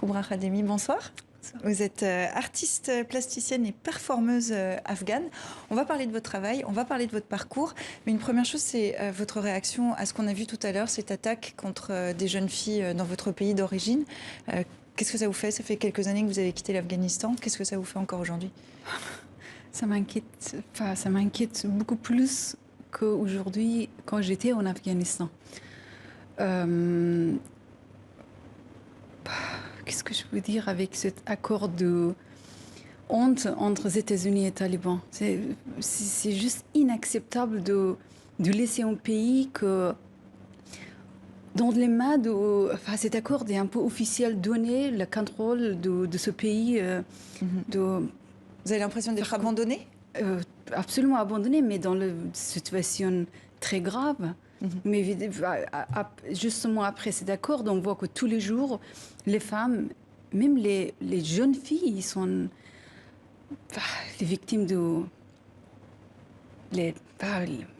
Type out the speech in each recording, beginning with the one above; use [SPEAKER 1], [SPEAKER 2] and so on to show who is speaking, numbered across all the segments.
[SPEAKER 1] Koubra Khademi, bonsoir. Vous êtes artiste plasticienne et performeuse afghane. On va parler de votre travail, on va parler de votre parcours. Mais une première chose, c'est votre réaction à ce qu'on a vu tout à l'heure, cette attaque contre des jeunes filles dans votre pays d'origine. Qu'est-ce que ça vous fait? Ça fait quelques années que vous avez quitté l'Afghanistan. Qu'est-ce que ça vous fait encore aujourd'hui?
[SPEAKER 2] Ça m'inquiète beaucoup plus qu'aujourd'hui quand j'étais en Afghanistan. Qu'est-ce que je veux dire avec cet accord de honte entre les États-Unis et les talibans? C'est juste inacceptable de laisser un pays que, dans les mains de... cet accord est un peu officiel, donner le contrôle de ce pays.
[SPEAKER 1] Vous avez l'impression d'être abandonné?
[SPEAKER 2] Absolument abandonné, mais dans une situation très grave. Mais justement après cet accord, on voit que tous les jours, les femmes, même les jeunes filles, sont les victimes de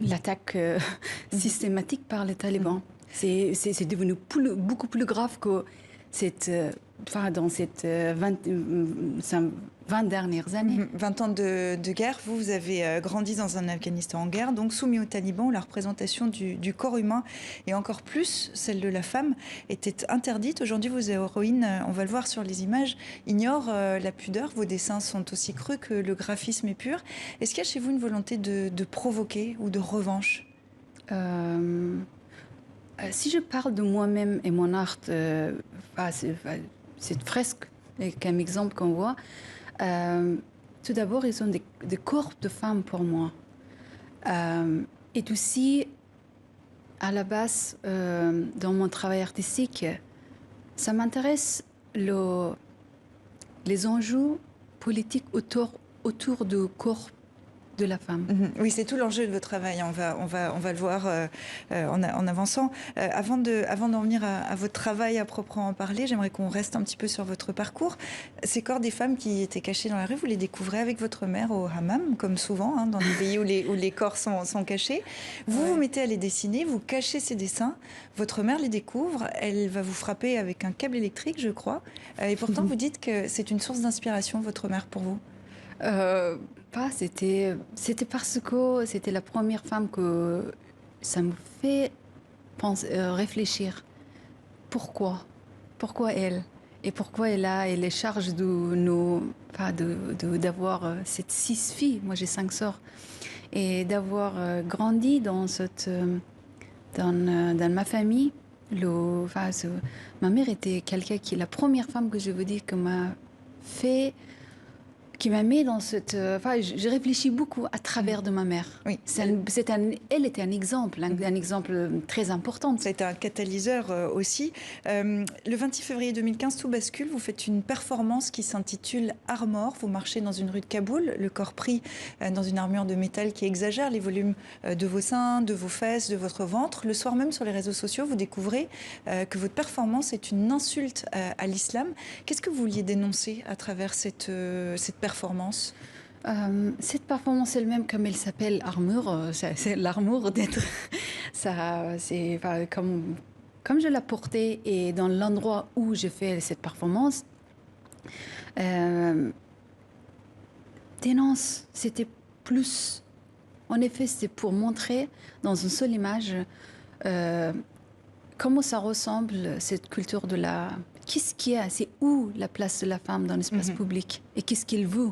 [SPEAKER 2] l'attaque systématique par les talibans. C'est devenu beaucoup plus grave que dans cette 20 dernières années.
[SPEAKER 1] 20 ans de guerre. Vous avez grandi dans un Afghanistan en guerre, donc soumis aux talibans, où la représentation du corps humain, et encore plus celle de la femme, était interdite. Aujourd'hui, vos héroïnes, on va le voir sur les images, ignorent la pudeur. Vos dessins sont aussi crus que le graphisme est pur. Est-ce qu'il y a chez vous une volonté de provoquer ou de revanche?
[SPEAKER 2] Si je parle de moi-même et mon art, cette fresque, comme exemple qu'on voit, tout d'abord, ils sont des corps de femmes pour moi. Et aussi, à la base, dans mon travail artistique, ça m'intéresse les enjeux politiques autour du corps de la femme.
[SPEAKER 1] Oui, c'est tout l'enjeu de votre travail. On va le voir en avançant. Avant d'en venir à votre travail à proprement parler, j'aimerais qu'on reste un petit peu sur votre parcours. Ces corps des femmes qui étaient cachés dans la rue, vous les découvrez avec votre mère au hammam, comme souvent, dans les pays où les corps sont cachés. Vous mettez à les dessiner, vous cachez ces dessins. Votre mère les découvre, elle va vous frapper avec un câble électrique, je crois. Et pourtant, vous dites que c'est une source d'inspiration, votre mère, pour vous.
[SPEAKER 2] C'était parce que c'était la première femme que ça me fait réfléchir. Pourquoi elle? Et pourquoi elle a les charges d'avoir ces 6 filles? Moi, j'ai 5 sœurs. Et d'avoir grandi dans ma famille. Ma mère était quelqu'un qui est la première femme que je veux dire qui m'a mis dans cette... j'ai réfléchi beaucoup à travers de ma mère.
[SPEAKER 1] Oui.
[SPEAKER 2] Elle était un exemple très important.
[SPEAKER 1] Ça a été un catalyseur aussi. Le 26 février 2015, tout bascule. Vous faites une performance qui s'intitule Armor. Vous marchez dans une rue de Kaboul, le corps pris dans une armure de métal qui exagère les volumes de vos seins, de vos fesses, de votre ventre. Le soir même, sur les réseaux sociaux, vous découvrez que votre performance est une insulte à l'islam. Qu'est-ce que vous vouliez dénoncer à travers cette performance?
[SPEAKER 2] Cette performance elle-même, comme elle s'appelle armure, c'est l'armure d'être. C'est comme je l'ai portée et dans l'endroit où j'ai fait cette performance, dénonce, c'était plus. En effet, c'était pour montrer dans une seule image comment ça ressemble cette culture de la. Qu'est-ce qu'il y a? C'est où la place de la femme dans l'espace public? Et qu'est-ce qu'il veut?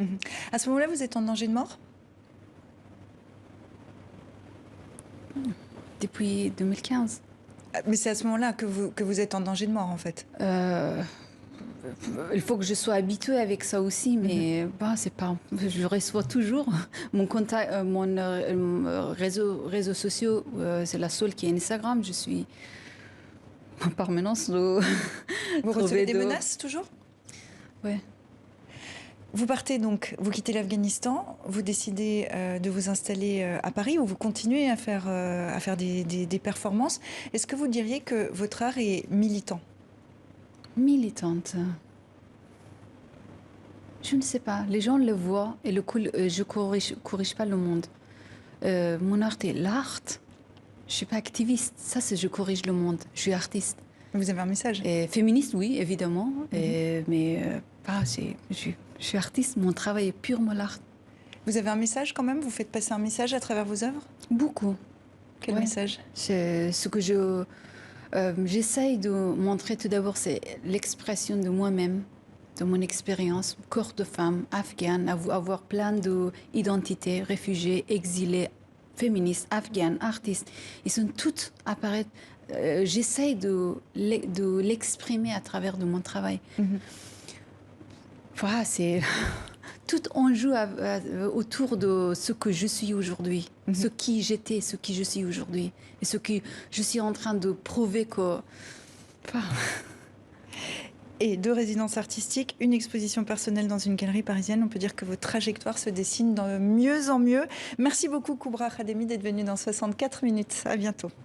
[SPEAKER 1] À ce moment-là, vous êtes en danger de mort?
[SPEAKER 2] Depuis 2015.
[SPEAKER 1] Mais c'est à ce moment-là que vous êtes en danger de mort, en fait.
[SPEAKER 2] Il faut que je sois habituée avec ça aussi, mais c'est pas. Je reçois toujours mon contact, mon réseaux sociaux. C'est la seule qui est Instagram. Je suis en permanence.
[SPEAKER 1] Vous recevez des menaces toujours?
[SPEAKER 2] Oui.
[SPEAKER 1] Vous partez donc, vous quittez l'Afghanistan, vous décidez de vous installer à Paris, où vous continuez à faire des performances. Est-ce que vous diriez que votre art est militant?
[SPEAKER 2] Militante. Je ne sais pas. Les gens le voient et je corrige pas le monde. Mon art est l'art. Je suis pas activiste. Ça, c'est je corrige le monde. Je suis artiste.
[SPEAKER 1] Vous avez un message.
[SPEAKER 2] Et féministe, oui, évidemment. Mais je suis artiste, mon travail est purement l'art.
[SPEAKER 1] Vous avez un message quand même? Vous faites passer un message à travers vos œuvres?
[SPEAKER 2] Beaucoup.
[SPEAKER 1] Quel message?
[SPEAKER 2] Ce que j'essaye de montrer tout d'abord, c'est l'expression de moi-même, de mon expérience, corps de femme afghane, avoir plein d'identités, réfugiés, exilés, féministes, afghanes, artistes. Ils sont toutes apparaître. J'essaye de l'exprimer à travers de mon travail. Voilà, c'est tout en joue autour de ce que je suis aujourd'hui, ce qui j'étais, ce qui je suis aujourd'hui, et ce que je suis en train de prouver que.
[SPEAKER 1] Et 2 résidences artistiques, une exposition personnelle dans une galerie parisienne. On peut dire que votre trajectoire se dessine de mieux en mieux. Merci beaucoup Koubra Khademi d'être venu dans 64 minutes. À bientôt.